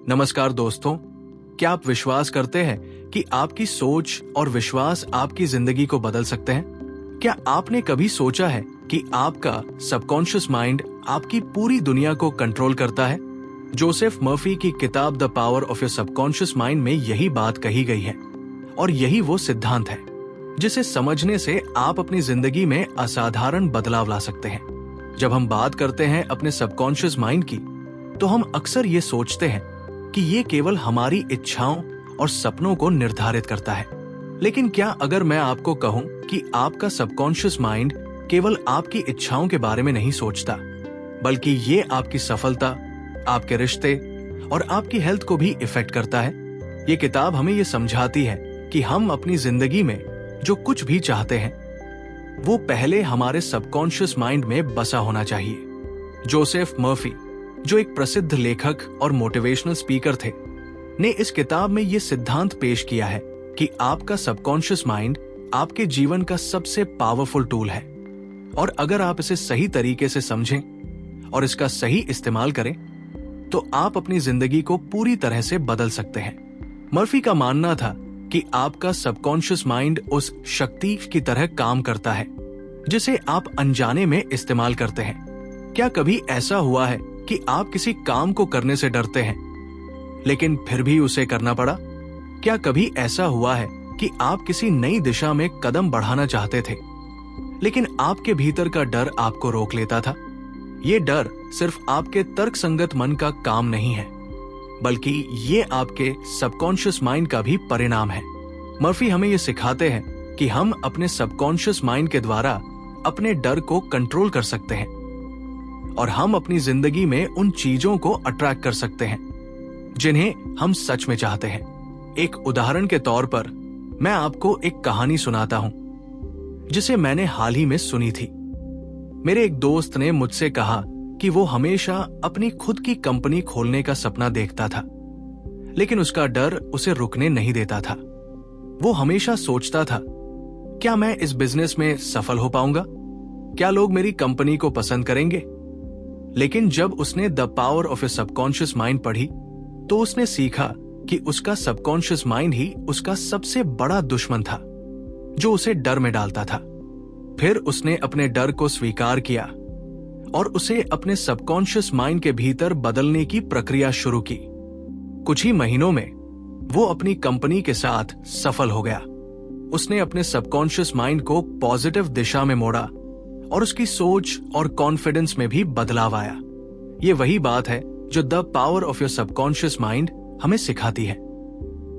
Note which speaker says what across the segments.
Speaker 1: नमस्कार दोस्तों, क्या आप विश्वास करते हैं कि आपकी सोच और विश्वास आपकी जिंदगी को बदल सकते हैं? क्या आपने कभी सोचा है कि आपका सबकॉन्शियस माइंड आपकी पूरी दुनिया को कंट्रोल करता है? जोसेफ मर्फी की किताब the power of your subconscious mind में यही बात कही गई है और यही वो सिद्धांत है जिसे समझने से आप अपनी जिंदगी में असाधारण बदलाव ला सकते हैं। जब हम बात करते हैं अपने सबकॉन्शियस माइंड की, तो हम अक्सर ये सोचते हैं कि ये केवल हमारी इच्छाओं और सपनों को निर्धारित करता है। लेकिन क्या अगर मैं आपको कहूं कि आपका सबकॉन्शियस माइंड केवल आपकी इच्छाओं के बारे में नहीं सोचता, बल्कि ये आपकी सफलता, आपके रिश्ते और आपकी हेल्थ को भी इफेक्ट करता है? ये किताब हमें ये समझाती है कि हम अपनी जिंदगी में जो कुछ भी चाहते हैं, वो पहले हमारे सबकॉन्शियस माइंड में बसा होना चाहिए। जोसेफ मर्फी, जो एक प्रसिद्ध लेखक और मोटिवेशनल स्पीकर थे, ने इस किताब में ये सिद्धांत पेश किया है कि आपका सबकॉन्शियस माइंड आपके जीवन का सबसे पावरफुल टूल है और अगर आप इसे सही तरीके से समझें और इसका सही इस्तेमाल करें, तो आप अपनी जिंदगी को पूरी तरह से बदल सकते हैं। मर्फी का मानना था कि आपका सबकॉन्शियस माइंड उस शक्ति की तरह काम करता है जिसे आप अनजाने में इस्तेमाल करते हैं। क्या कभी ऐसा हुआ है कि आप किसी काम को करने से डरते हैं, लेकिन फिर भी उसे करना पड़ा? क्या कभी ऐसा हुआ है कि आप किसी नई दिशा में कदम बढ़ाना चाहते थे, लेकिन आपके भीतर का डर आपको रोक लेता था? ये डर सिर्फ आपके तर्कसंगत मन का काम नहीं है, बल्कि ये आपके सबकॉन्शियस माइंड का भी परिणाम है। मर्फी हमें ये सिखाते हैं कि हम अपने सबकॉन्शियस माइंड के द्वारा अपने डर को कंट्रोल कर सकते हैं और हम अपनी जिंदगी में उन चीजों को अट्रैक्ट कर सकते हैं जिन्हें हम सच में चाहते हैं। एक उदाहरण के तौर पर मैं आपको एक कहानी सुनाता हूं जिसे मैंने हाल ही में सुनी थी। मेरे एक दोस्त ने मुझसे कहा कि वो हमेशा अपनी खुद की कंपनी खोलने का सपना देखता था, लेकिन उसका डर उसे रुकने नहीं देता था। वो हमेशा सोचता था, क्या मैं इस बिजनेस में सफल हो पाऊंगा? क्या लोग मेरी कंपनी को पसंद करेंगे? लेकिन जब उसने the power of your subconscious mind पढ़ी, तो उसने सीखा कि उसका सबकॉन्शियस माइंड ही उसका सबसे बड़ा दुश्मन था, जो उसे डर में डालता था। फिर उसने अपने डर को स्वीकार किया और उसे अपने सबकॉन्शियस माइंड के भीतर बदलने की प्रक्रिया शुरू की। कुछ ही महीनों में वो अपनी कंपनी के साथ सफल हो गया। उसने अपने सबकॉन्शियस माइंड को पॉजिटिव दिशा में मोड़ा और उसकी सोच और कॉन्फिडेंस में भी बदलाव आया। ये वही बात है जो the power of your subconscious mind हमें सिखाती है।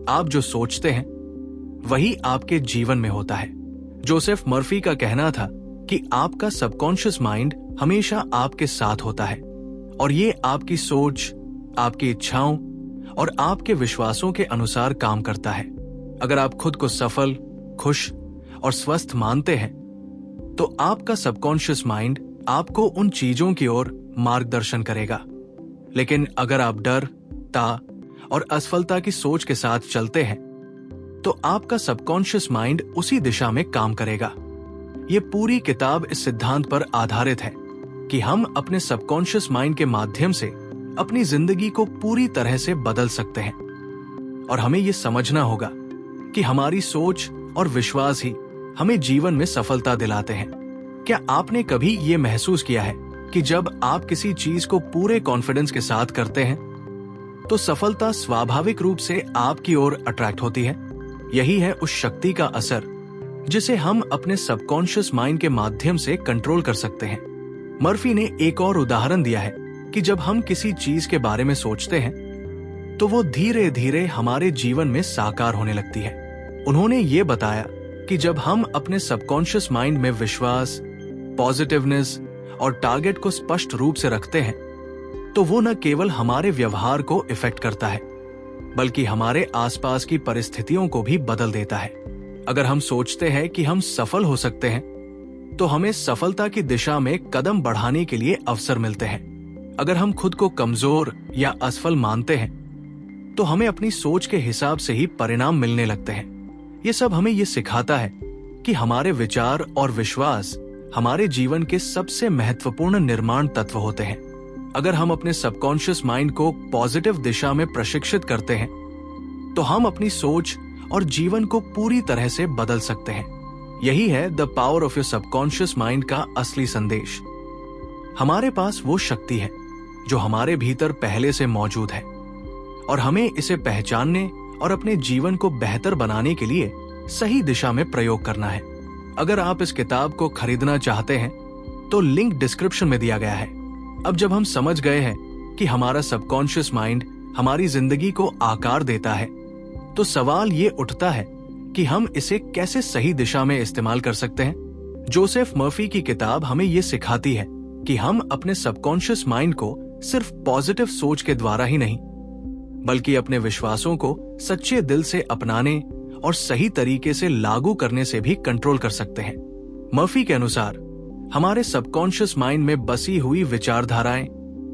Speaker 1: आप जो सोचते हैं वही आपके जीवन में होता है। जोसेफ मर्फी का कहना था कि आपका सबकॉन्शियस माइंड हमेशा आपके साथ होता है और ये आपकी सोच, आपकी इच्छाओं और आपके विश्वासों के अनुसार काम करता है। अगर आप खुद को सफल, खुश और स्वस्थ मानते हैं, तो आपका सबकॉन्शियस माइंड आपको उन चीजों की ओर मार्गदर्शन करेगा। लेकिन अगर आप डर, ता और असफलता की सोच के साथ चलते हैं, तो आपका सबकॉन्शियस माइंड उसी दिशा में काम करेगा। ये पूरी किताब इस सिद्धांत पर आधारित है कि हम अपने सबकॉन्शियस माइंड के माध्यम से अपनी जिंदगी को पूरी तरह से बदल सकते हैं और हमें ये समझना होगा कि हमारी सोच और विश्वास ही हमें जीवन में सफलता दिलाते हैं। क्या आपने कभी ये महसूस किया है कि जब आप किसी चीज को पूरे कॉन्फिडेंस के साथ करते हैं, तो सफलता स्वाभाविक रूप से आपकी ओर अट्रैक्ट होती है? यही है उस शक्ति का असर जिसे हम अपने सबकॉन्शियस माइंड के माध्यम से कंट्रोल कर सकते हैं। मर्फी ने एक और उदाहरण दिया है कि जब हम किसी चीज के बारे में सोचते हैं, तो वो धीरे धीरे हमारे जीवन में साकार होने लगती है। उन्होंने ये बताया कि जब हम अपने सबकॉन्शियस माइंड में विश्वास, पॉजिटिवनेस और टारगेट को स्पष्ट रूप से रखते हैं, तो वो न केवल हमारे व्यवहार को इफेक्ट करता है, बल्कि हमारे आसपास की परिस्थितियों को भी बदल देता है। अगर हम सोचते हैं कि हम सफल हो सकते हैं, तो हमें सफलता की दिशा में कदम बढ़ाने के लिए अवसर मिलते हैं। अगर हम खुद को कमजोर या असफल मानते हैं, तो हमें अपनी सोच के हिसाब से ही परिणाम मिलने लगते हैं। ये सब हमें ये सिखाता है कि हमारे विचार और विश्वास हमारे जीवन के सबसे महत्वपूर्ण निर्माण तत्व होते हैं। अगर हम अपने सबकॉन्शियस माइंड को पॉजिटिव दिशा में प्रशिक्षित करते हैं तो हम अपनी सोच और जीवन को पूरी तरह से बदल सकते हैं। यही है the power of your subconscious mind का असली संदेश। हमारे पास वो शक्ति है जो हमारे भीतर पहले से मौजूद है और हमें इसे पहचानने और अपने जीवन को बेहतर बनाने के लिए सही दिशा में प्रयोग करना है। अगर आप इस किताब को खरीदना चाहते हैं तो लिंक डिस्क्रिप्शन में दिया गया है। अब जब हम समझ गए हैं कि हमारा सबकॉन्शियस माइंड हमारी जिंदगी को आकार देता है, तो सवाल ये उठता है कि हम इसे कैसे सही दिशा में इस्तेमाल कर सकते हैं। जोसेफ मर्फी की किताब हमें ये सिखाती है कि हम अपने सबकॉन्शियस माइंड को सिर्फ पॉजिटिव सोच के द्वारा ही नहीं, बल्कि अपने विश्वासों को सच्चे दिल से अपनाने और सही तरीके से लागू करने से भी कंट्रोल कर सकते हैं। मर्फी के अनुसार हमारे सबकॉन्शियस माइंड में बसी हुई विचारधाराएं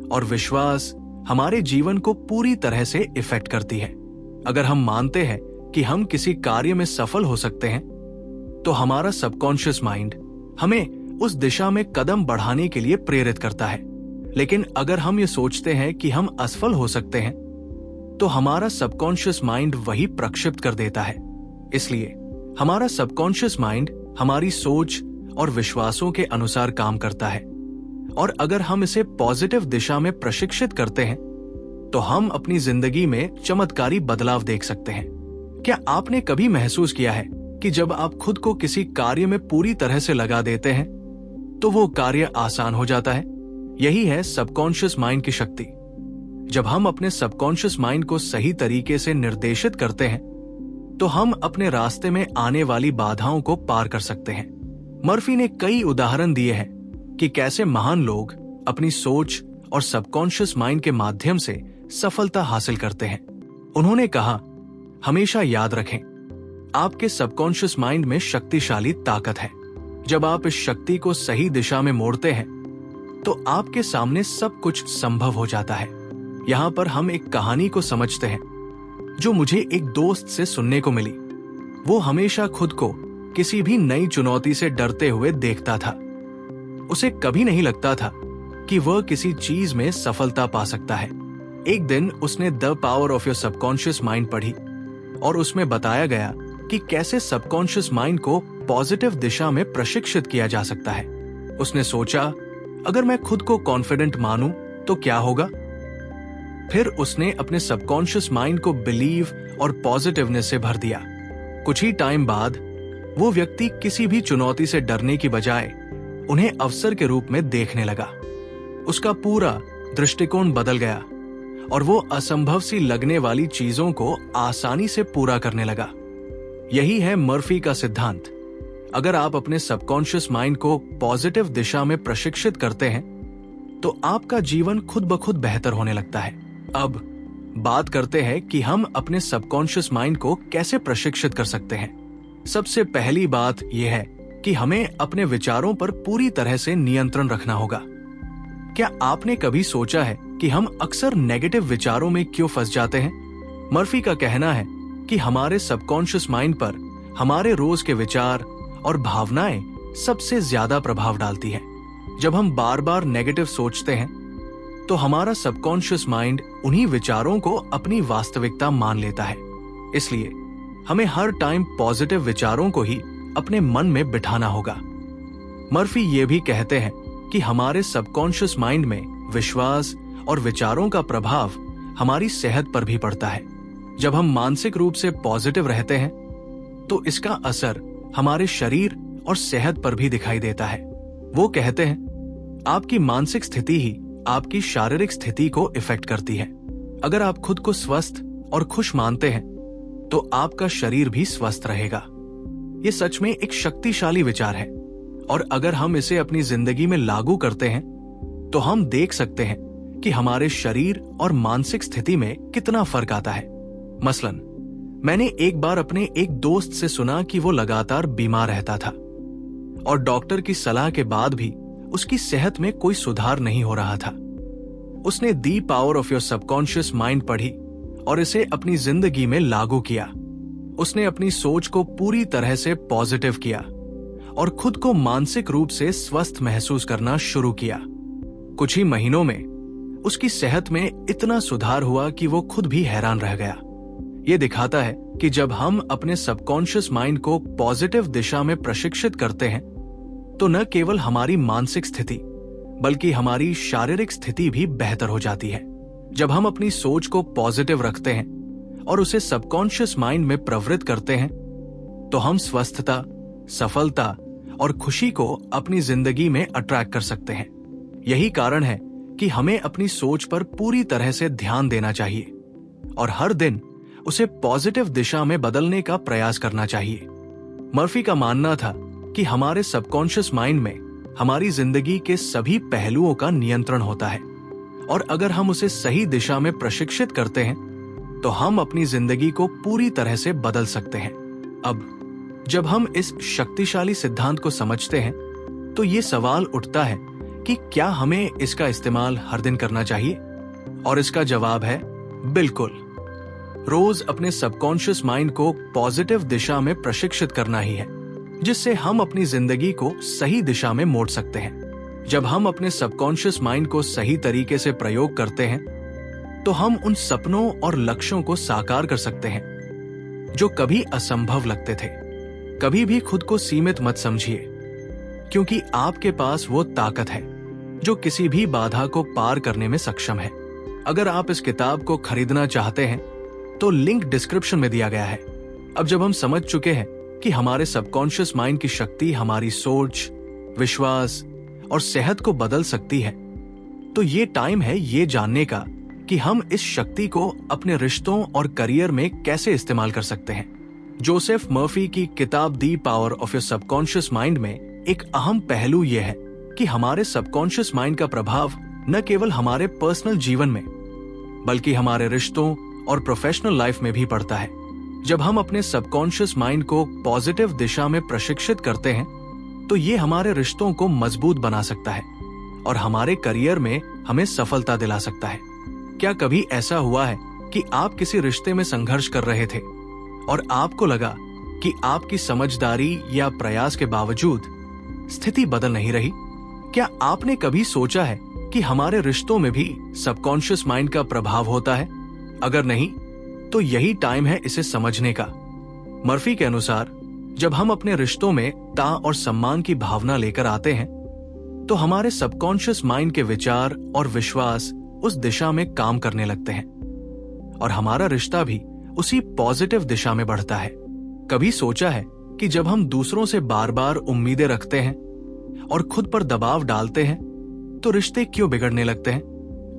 Speaker 1: और विश्वास हमारे जीवन को पूरी तरह से इफेक्ट करती है। अगर हम मानते हैं कि हम किसी कार्य में सफल हो सकते हैं, तो हमारा सबकॉन्शियस माइंड हमें उस दिशा में कदम बढ़ाने के लिए प्रेरित करता है। लेकिन अगर हम ये सोचते हैं कि हम असफल हो सकते हैं, तो हमारा सबकॉन्शियस माइंड वही प्रक्षिप्त कर देता है। इसलिए हमारा सबकॉन्शियस माइंड हमारी सोच और विश्वासों के अनुसार काम करता है, और अगर हम इसे पॉजिटिव दिशा में प्रशिक्षित करते हैं तो हम अपनी जिंदगी में चमत्कारी बदलाव देख सकते हैं। क्या आपने कभी महसूस किया है कि जब आप खुद को किसी कार्य में पूरी तरह से लगा देते हैं तो वो कार्य आसान हो जाता है? यही है सबकॉन्शियस माइंड की शक्ति। जब हम अपने सबकॉन्शियस माइंड को सही तरीके से निर्देशित करते हैं तो हम अपने रास्ते में आने वाली बाधाओं को पार कर सकते हैं। मर्फी ने कई उदाहरण दिए हैं कि कैसे महान लोग अपनी सोच और सबकॉन्शियस माइंड के माध्यम से सफलता हासिल करते हैं। उन्होंने कहा, हमेशा याद रखें, आपके सबकॉन्शियस माइंड में शक्तिशाली ताकत है। जब आप इस शक्ति को सही दिशा में मोड़ते हैं तो आपके सामने सब कुछ संभव हो जाता है। यहाँ पर हम एक कहानी को समझते हैं जो मुझे एक दोस्त से सुनने को मिली। वो हमेशा खुद को किसी भी नई चुनौती से डरते हुए देखता था। उसे कभी नहीं लगता था कि वह किसी चीज में सफलता पा सकता है। एक दिन उसने the power of your subconscious mind पढ़ी और उसमें बताया गया कि कैसे सबकॉन्शियस माइंड को पॉजिटिव दिशा में प्रशिक्षित किया जा सकता है। उसने सोचा, अगर मैं खुद को कॉन्फिडेंट मानूं तो क्या होगा? फिर उसने अपने सबकॉन्शियस माइंड को बिलीव और पॉजिटिवनेस से भर दिया। कुछ ही टाइम बाद वो व्यक्ति किसी भी चुनौती से डरने की बजाय उन्हें अवसर के रूप में देखने लगा। उसका पूरा दृष्टिकोण बदल गया और वो असंभव सी लगने वाली चीजों को आसानी से पूरा करने लगा। यही है मर्फी का सिद्धांत। अगर आप अपने सबकॉन्शियस माइंड को पॉजिटिव दिशा में प्रशिक्षित करते हैं तो आपका जीवन खुद ब खुद बेहतर होने लगता है। अब बात करते हैं कि हम अपने सबकॉन्शियस माइंड को कैसे प्रशिक्षित कर सकते हैं। सबसे पहली बात यह है कि हमें अपने विचारों पर पूरी तरह से नियंत्रण रखना होगा। क्या आपने कभी सोचा है कि हम अक्सर नेगेटिव विचारों में क्यों फंस जाते हैं? मर्फी का कहना है कि हमारे सबकॉन्शियस माइंड पर हमारे रोज के विचार और भावनाएं सबसे ज्यादा प्रभाव डालती हैं। जब हम बार बार नेगेटिव सोचते हैं तो हमारा सबकॉन्शियस माइंड उन्हीं विचारों को अपनी वास्तविकता मान लेता है। इसलिए हमें हर टाइम पॉजिटिव विचारों को ही अपने मन में बिठाना होगा। मर्फी ये भी कहते हैं कि हमारे सबकॉन्शियस माइंड में विश्वास और विचारों का प्रभाव हमारी सेहत पर भी पड़ता है। जब हम मानसिक रूप से पॉजिटिव रहते हैं तो इसका असर हमारे शरीर और सेहत पर भी दिखाई देता है। वो कहते हैं, आपकी मानसिक स्थिति ही आपकी शारीरिक स्थिति को इफेक्ट करती है। अगर आप खुद को स्वस्थ और खुश मानते हैं तो आपका शरीर भी स्वस्थ रहेगा। ये सच में एक शक्तिशाली विचार है और अगर हम इसे अपनी जिंदगी में लागू करते हैं तो हम देख सकते हैं कि हमारे शरीर और मानसिक स्थिति में कितना फर्क आता है। मसलन, मैंने एक बार अपने एक दोस्त से सुना कि वो लगातार बीमार रहता था और डॉक्टर की सलाह के बाद भी उसकी सेहत में कोई सुधार नहीं हो रहा था। उसने the power of your subconscious mind पढ़ी और इसे अपनी जिंदगी में लागू किया। उसने अपनी सोच को पूरी तरह से पॉजिटिव किया और खुद को मानसिक रूप से स्वस्थ महसूस करना शुरू किया। कुछ ही महीनों में उसकी सेहत में इतना सुधार हुआ कि वो खुद भी हैरान रह गया। ये दिखाता है कि जब हम अपने सबकॉन्शियस माइंड को पॉजिटिव दिशा में प्रशिक्षित करते हैं तो न केवल हमारी मानसिक स्थिति बल्कि हमारी शारीरिक स्थिति भी बेहतर हो जाती है। जब हम अपनी सोच को पॉजिटिव रखते हैं और उसे सबकॉन्शियस माइंड में प्रवृत्त करते हैं तो हम स्वस्थता, सफलता और खुशी को अपनी जिंदगी में अट्रैक्ट कर सकते हैं। यही कारण है कि हमें अपनी सोच पर पूरी तरह से ध्यान देना चाहिए और हर दिन उसे पॉजिटिव दिशा में बदलने का प्रयास करना चाहिए। मर्फी का मानना था कि हमारे सबकॉन्शियस माइंड में हमारी जिंदगी के सभी पहलुओं का नियंत्रण होता है और अगर हम उसे सही दिशा में प्रशिक्षित करते हैं तो हम अपनी जिंदगी को पूरी तरह से बदल सकते हैं। अब जब हम इस शक्तिशाली सिद्धांत को समझते हैं तो ये सवाल उठता है कि क्या हमें इसका इस्तेमाल हर दिन करना चाहिए? और इसका जवाब है बिल्कुल। रोज अपने सबकॉन्शियस माइंड को पॉजिटिव दिशा में प्रशिक्षित करना ही है, जिससे हम अपनी जिंदगी को सही दिशा में मोड़ सकते हैं। जब हम अपने सबकॉन्शियस माइंड को सही तरीके से प्रयोग करते हैं तो हम उन सपनों और लक्ष्यों को साकार कर सकते हैं जो कभी असंभव लगते थे। कभी भी खुद को सीमित मत समझिए, क्योंकि आपके पास वो ताकत है जो किसी भी बाधा को पार करने में सक्षम है। अगर आप इस किताब को खरीदना चाहते हैं तो लिंक डिस्क्रिप्शन में दिया गया है। अब जब हम समझ चुके हैं कि हमारे सबकॉन्शियस माइंड की शक्ति हमारी सोच, विश्वास और सेहत को बदल सकती है, तो ये टाइम है ये जानने का कि हम इस शक्ति को अपने रिश्तों और करियर में कैसे इस्तेमाल कर सकते हैं। जोसेफ मर्फी की किताब the power of your subconscious mind में एक अहम पहलू यह है कि हमारे सबकॉन्शियस माइंड का प्रभाव न केवल हमारे पर्सनल जीवन में बल्कि हमारे रिश्तों और प्रोफेशनल लाइफ में भी पड़ता है। जब हम अपने सबकॉन्शियस माइंड को पॉजिटिव दिशा में प्रशिक्षित करते हैं तो ये हमारे रिश्तों को मजबूत बना सकता है और हमारे करियर में हमें सफलता दिला सकता है। क्या कभी ऐसा हुआ है कि आप किसी रिश्ते में संघर्ष कर रहे थे और आपको लगा कि आपकी समझदारी या प्रयास के बावजूद स्थिति बदल नहीं रही? क्या आपने कभी सोचा है कि हमारे रिश्तों में भी सबकॉन्शियस माइंड का प्रभाव होता है? अगर नहीं, तो यही टाइम है इसे समझने का। मर्फी के अनुसार जब हम अपने रिश्तों में ता और सम्मान की भावना लेकर आते हैं तो हमारे सबकॉन्शियस माइंड के विचार और विश्वास उस दिशा में काम करने लगते हैं और हमारा रिश्ता भी उसी पॉजिटिव दिशा में बढ़ता है। कभी सोचा है कि जब हम दूसरों से बार बार उम्मीदें रखते हैं और खुद पर दबाव डालते हैं तो रिश्ते क्यों बिगड़ने लगते हैं?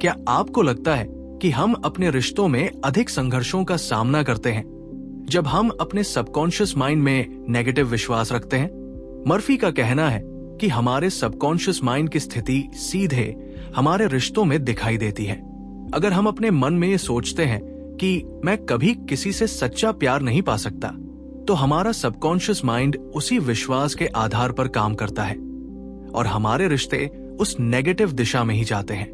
Speaker 1: क्या आपको लगता है कि हम अपने रिश्तों में अधिक संघर्षों का सामना करते हैं जब हम अपने सबकॉन्शियस माइंड में नेगेटिव विश्वास रखते हैं? मर्फी का कहना है कि हमारे सबकॉन्शियस माइंड की स्थिति सीधे हमारे रिश्तों में दिखाई देती है। अगर हम अपने मन में ये सोचते हैं कि मैं कभी किसी से सच्चा प्यार नहीं पा सकता, तो हमारा सबकॉन्शियस माइंड उसी विश्वास के आधार पर काम करता है और हमारे रिश्ते उस नेगेटिव दिशा में ही जाते हैं।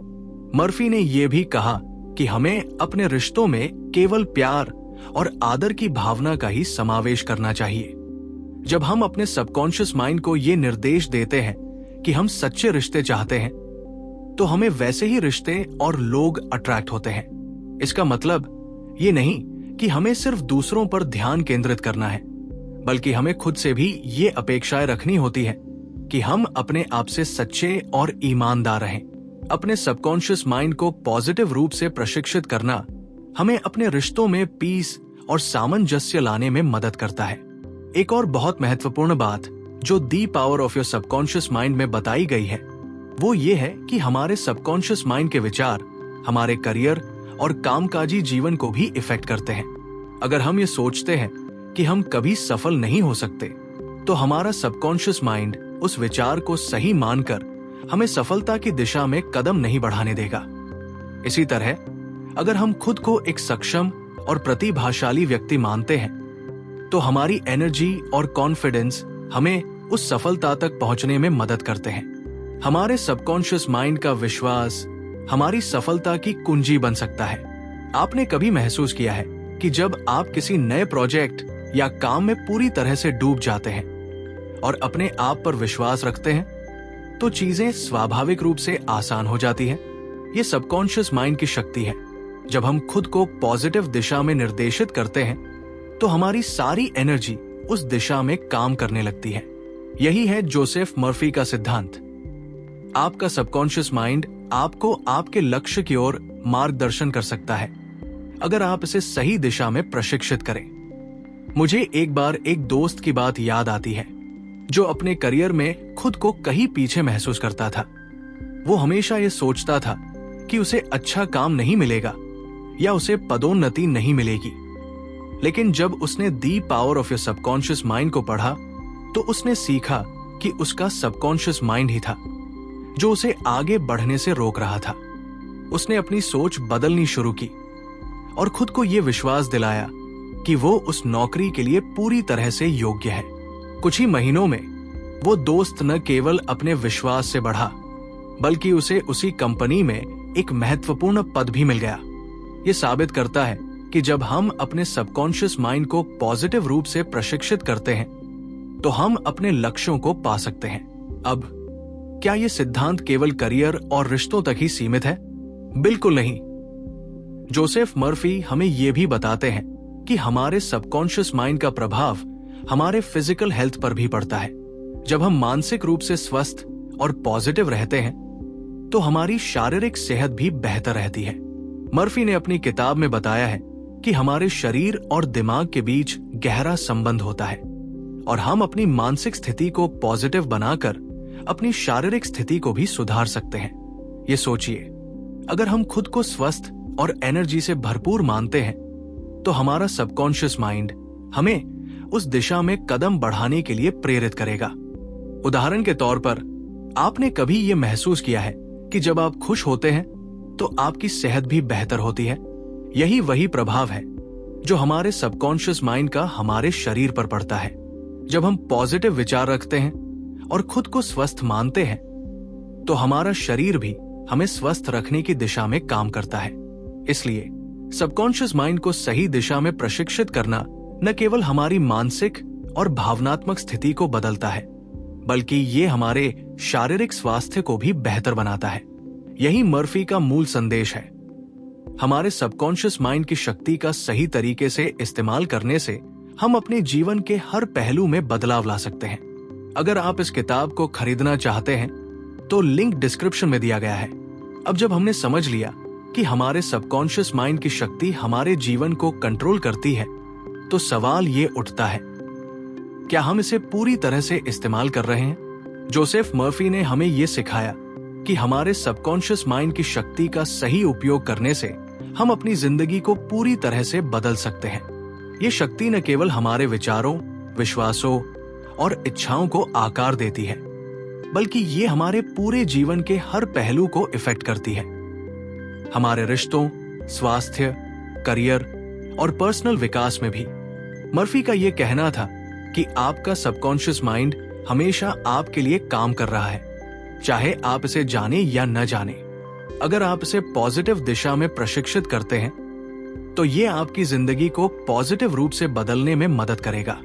Speaker 1: मर्फी ने यह भी कहा कि हमें अपने रिश्तों में केवल प्यार और आदर की भावना का ही समावेश करना चाहिए। जब हम अपने सबकॉन्शियस माइंड को ये निर्देश देते हैं कि हम सच्चे रिश्ते चाहते हैं, तो हमें वैसे ही रिश्ते और लोग अट्रैक्ट होते हैं। इसका मतलब ये नहीं कि हमें सिर्फ दूसरों पर ध्यान केंद्रित करना है, बल्कि हमें खुद से भी ये अपेक्षाएं रखनी होती है कि हम अपने आप से सच्चे और ईमानदार रहें। अपने सबकॉन्शियस माइंड को पॉजिटिव रूप से प्रशिक्षित करना हमें अपने रिश्तों में पीस और सामंजस्य लाने में मदद करता है। एक और बहुत महत्वपूर्ण बात जो the power of your subconscious mind में बताई गई है वो ये है कि हमारे सबकॉन्शियस माइंड के विचार हमारे करियर और कामकाजी जीवन को भी इफेक्ट करते हैं। अगर हम ये सोचते हैं कि हम कभी सफल नहीं हो सकते, तो हमारा सबकॉन्शियस माइंड उस विचार को सही मानकर हमें सफलता की दिशा में कदम नहीं बढ़ाने देगा। इसी तरह अगर हम खुद को एक सक्षम और प्रतिभाशाली व्यक्ति मानते हैं, तो हमारी एनर्जी और कॉन्फिडेंस हमें उस सफलता तक पहुंचने में मदद करते हैं। हमारे सबकॉन्शियस माइंड का विश्वास हमारी सफलता की कुंजी बन सकता है। आपने कभी महसूस किया है कि जब आप किसी नए प्रोजेक्ट या काम में पूरी तरह से डूब जाते हैं और अपने आप पर विश्वास रखते हैं, तो चीजें स्वाभाविक रूप से आसान हो जाती हैं। ये सबकॉन्शियस माइंड की शक्ति है। जब हम खुद को पॉजिटिव दिशा में निर्देशित करते हैं तो हमारी सारी एनर्जी उस दिशा में काम करने लगती है। यही है जोसेफ मर्फी का सिद्धांत। आपका सबकॉन्शियस माइंड आपको आपके लक्ष्य की ओर मार्गदर्शन कर सकता है अगर आप इसे सही दिशा में प्रशिक्षित करें। मुझे एक बार एक दोस्त की बात याद आती है जो अपने करियर में खुद को कहीं पीछे महसूस करता था। वो हमेशा ये सोचता था कि उसे अच्छा काम नहीं मिलेगा या उसे पदोन्नति नहीं मिलेगी। लेकिन जब उसने the power of your subconscious mind को पढ़ा तो उसने सीखा कि उसका सबकॉन्शियस माइंड ही था जो उसे आगे बढ़ने से रोक रहा था। उसने अपनी सोच बदलनी शुरू की और खुद को यह विश्वास दिलाया कि वो उस नौकरी के लिए पूरी तरह से योग्य है। कुछ ही महीनों में वो दोस्त न केवल अपने विश्वास से बढ़ा बल्कि उसे उसी कंपनी में एक महत्वपूर्ण पद भी मिल गया। ये साबित करता है कि जब हम अपने सबकॉन्शियस माइंड को पॉजिटिव रूप से प्रशिक्षित करते हैं तो हम अपने लक्ष्यों को पा सकते हैं। अब क्या ये सिद्धांत केवल करियर और रिश्तों तक ही सीमित है? बिल्कुल नहीं। जोसेफ मर्फी हमें यह भी बताते हैं कि हमारे सबकॉन्शियस माइंड का प्रभाव हमारे फिजिकल हेल्थ पर भी पड़ता है। जब हम मानसिक रूप से स्वस्थ और पॉजिटिव रहते हैं तो हमारी शारीरिक सेहत भी बेहतर रहती है। मर्फी ने अपनी किताब में बताया है कि हमारे शरीर और दिमाग के बीच गहरा संबंध होता है और हम अपनी मानसिक स्थिति को पॉजिटिव बनाकर अपनी शारीरिक स्थिति को भी सुधार सकते हैं। ये सोचिए, अगर हम खुद को स्वस्थ और एनर्जी से भरपूर मानते हैं तो हमारा सबकॉन्शियस माइंड हमें उस दिशा में कदम बढ़ाने के लिए प्रेरित करेगा। उदाहरण के तौर पर, आपने कभी यह महसूस किया है कि जब आप खुश होते हैं तो आपकी सेहत भी बेहतर होती है? यही वही प्रभाव है जो हमारे सबकॉन्शियस माइंड का हमारे शरीर पर पड़ता है। जब हम पॉजिटिव विचार रखते हैं और खुद को स्वस्थ मानते हैं तो हमारा शरीर भी हमें स्वस्थ रखने की दिशा में काम करता है। इसलिए सबकॉन्शियस माइंड को सही दिशा में प्रशिक्षित करना न केवल हमारी मानसिक और भावनात्मक स्थिति को बदलता है बल्कि ये हमारे शारीरिक स्वास्थ्य को भी बेहतर बनाता है। यही मर्फी का मूल संदेश है। हमारे सबकॉन्शियस माइंड की शक्ति का सही तरीके से इस्तेमाल करने से हम अपने जीवन के हर पहलू में बदलाव ला सकते हैं। अगर आप इस किताब को खरीदना चाहते हैं तो लिंक डिस्क्रिप्शन में दिया गया है। अब जब हमने समझ लिया कि हमारे सबकॉन्शियस माइंड की शक्ति हमारे जीवन को कंट्रोल करती है तो सवाल ये उठता है, क्या हम इसे पूरी तरह से इस्तेमाल कर रहे हैं? जोसेफ मर्फी ने हमें यह सिखाया कि हमारे सबकॉन्शियस माइंड की शक्ति का सही उपयोग करने से हम अपनी जिंदगी को पूरी तरह से बदल सकते हैं। ये शक्ति न केवल हमारे विचारों, विश्वासों और इच्छाओं को आकार देती है बल्कि ये हमारे पूरे जीवन के हर पहलू को इफेक्ट करती है। हमारे रिश्तों, स्वास्थ्य, करियर और पर्सनल विकास में भी। मर्फी का यह कहना था कि आपका सबकॉन्शियस माइंड हमेशा आपके लिए काम कर रहा है, चाहे आप इसे जाने या न जाने। अगर आप इसे पॉजिटिव दिशा में प्रशिक्षित करते हैं तो ये आपकी जिंदगी को पॉजिटिव रूप से बदलने में मदद करेगा।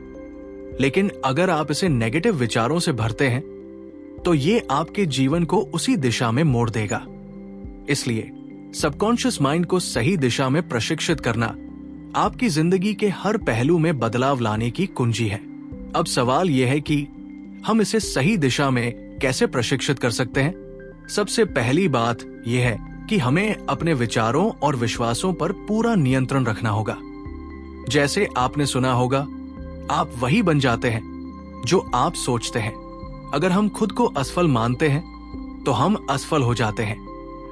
Speaker 1: लेकिन अगर आप इसे नेगेटिव विचारों से भरते हैं तो ये आपके जीवन को उसी दिशा में मोड़ देगा। इसलिए सबकॉन्शियस माइंड को सही दिशा में प्रशिक्षित करना आपकी जिंदगी के हर पहलू में बदलाव लाने की कुंजी है। अब सवाल यह है कि हम इसे सही दिशा में कैसे प्रशिक्षित कर सकते हैं? सबसे पहली बात यह है कि हमें अपने विचारों और विश्वासों पर पूरा नियंत्रण रखना होगा। जैसे आपने सुना होगा, आप वही बन जाते हैं जो आप सोचते हैं। अगर हम खुद को असफल मानते हैं तो हम असफल हो जाते हैं,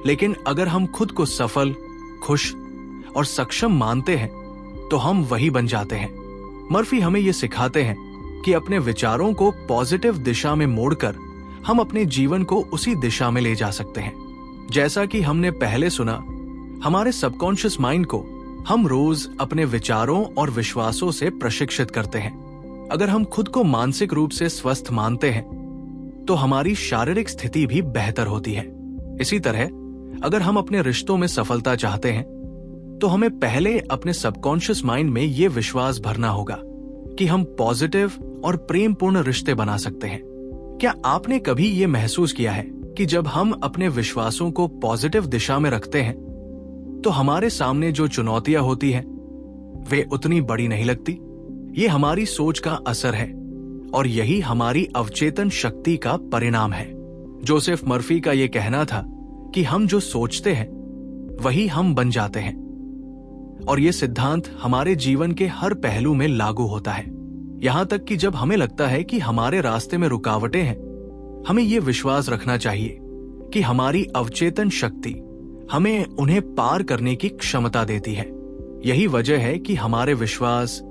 Speaker 1: लेकिन अगर हम खुद को सफल, खुश और सक्षम मानते हैं तो हम वही बन जाते हैं। मर्फी हमें यह सिखाते हैं कि अपने विचारों को पॉजिटिव दिशा में मोड़कर हम अपने जीवन को उसी दिशा में ले जा सकते हैं। जैसा कि हमने पहले सुना, हमारे सबकॉन्शियस माइंड को हम रोज अपने विचारों और विश्वासों से प्रशिक्षित करते हैं। अगर हम खुद को मानसिक रूप से स्वस्थ मानते हैं तो हमारी शारीरिक स्थिति भी बेहतर होती है। इसी तरह अगर हम अपने रिश्तों में सफलता चाहते हैं तो हमें पहले अपने सबकॉन्शियस माइंड में यह विश्वास भरना होगा कि हम पॉजिटिव और प्रेमपूर्ण रिश्ते बना सकते हैं। क्या आपने कभी यह महसूस किया है कि जब हम अपने विश्वासों को पॉजिटिव दिशा में रखते हैं तो हमारे सामने जो चुनौतियां होती हैं वे उतनी बड़ी नहीं लगती। ये हमारी सोच का असर है और यही हमारी अवचेतन शक्ति का परिणाम है। जोसेफ मर्फी का यह कहना था कि हम जो सोचते हैं वही हम बन जाते हैं, और यह सिद्धांत हमारे जीवन के हर पहलू में लागू होता है। यहां तक कि जब हमें लगता है कि हमारे रास्ते में रुकावटें हैं, हमें यह विश्वास रखना चाहिए कि हमारी अवचेतन शक्ति हमें उन्हें पार करने की क्षमता देती है। यही वजह है कि हमारे विश्वास,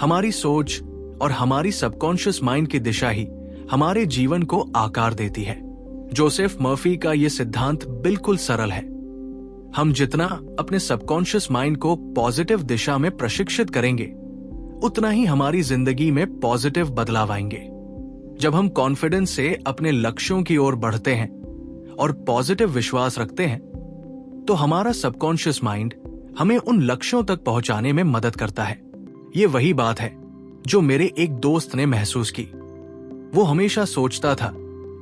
Speaker 1: हमारी सोच और हमारी सबकॉन्शियस माइंड की दिशा ही हमारे जीवन को आकार देती है। जोसेफ मर्फी का यह सिद्धांत बिल्कुल सरल है। हम जितना अपने सबकॉन्शियस माइंड को पॉजिटिव दिशा में प्रशिक्षित करेंगे, उतना ही हमारी जिंदगी में पॉजिटिव बदलाव आएंगे। जब हम कॉन्फिडेंस से अपने लक्ष्यों की ओर बढ़ते हैं और पॉजिटिव विश्वास रखते हैं, तो हमारा सबकॉन्शियस माइंड हमें उन लक्ष्यों तक पहुंचाने में मदद करता है। ये वही बात है जो मेरे एक दोस्त ने महसूस की। वो हमेशा सोचता था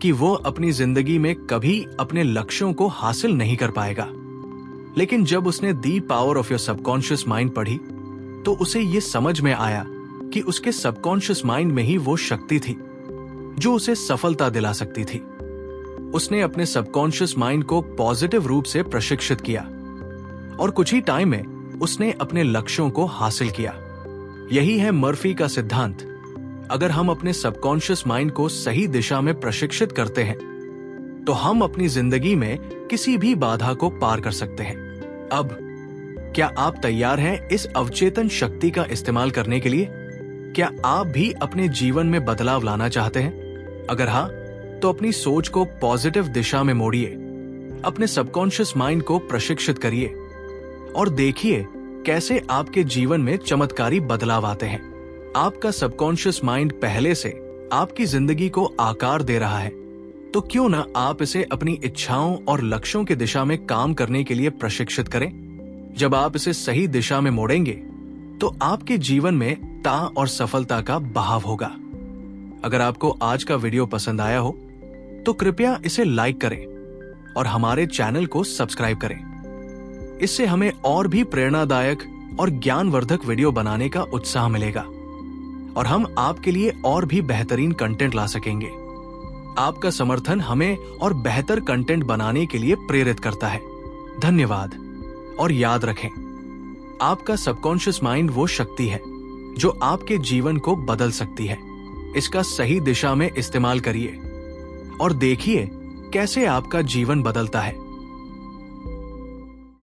Speaker 1: कि वो अपनी जिंदगी में कभी अपने लक्ष्यों को हासिल नहीं कर पाएगा, लेकिन जब उसने the power of your subconscious mind पढ़ी तो उसे ये समझ में आया कि उसके सबकॉन्शियस माइंड में ही वो शक्ति थी जो उसे सफलता दिला सकती थी। उसने अपने सबकॉन्शियस माइंड को पॉजिटिव रूप से प्रशिक्षित किया और कुछ ही टाइम में उसने अपने लक्ष्यों को हासिल किया। यही है मर्फी का सिद्धांत। अगर हम अपने सबकॉन्शियस माइंड को सही दिशा में प्रशिक्षित करते हैं तो हम अपनी जिंदगी में किसी भी बाधा को पार कर सकते हैं। अब क्या आप तैयार हैं इस अवचेतन शक्ति का इस्तेमाल करने के लिए? क्या आप भी अपने जीवन में बदलाव लाना चाहते हैं? अगर हाँ, तो अपनी सोच को पॉजिटिव दिशा में मोड़िए, अपने सबकॉन्शियस माइंड को प्रशिक्षित करिए और देखिए कैसे आपके जीवन में चमत्कारी बदलाव आते हैं। आपका सबकॉन्शियस माइंड पहले से आपकी जिंदगी को आकार दे रहा है, तो क्यों ना आप इसे अपनी इच्छाओं और लक्ष्यों की दिशा में काम करने के लिए प्रशिक्षित करें। जब आप इसे सही दिशा में मोड़ेंगे तो आपके जीवन में ता और सफलता का बहाव होगा। अगर आपको आज का वीडियो पसंद आया हो तो कृपया इसे लाइक करें और हमारे चैनल को सब्सक्राइब करें। इससे हमें और भी प्रेरणादायक और ज्ञानवर्धक वीडियो बनाने का उत्साह मिलेगा और हम आपके लिए और भी बेहतरीन कंटेंट ला सकेंगे। आपका समर्थन हमें और बेहतर कंटेंट बनाने के लिए प्रेरित करता है। धन्यवाद। और याद रखें, आपका सबकॉन्शियस माइंड वो शक्ति है जो आपके जीवन को बदल सकती है। इसका सही दिशा में इस्तेमाल करिए और देखिए कैसे आपका जीवन बदलता है।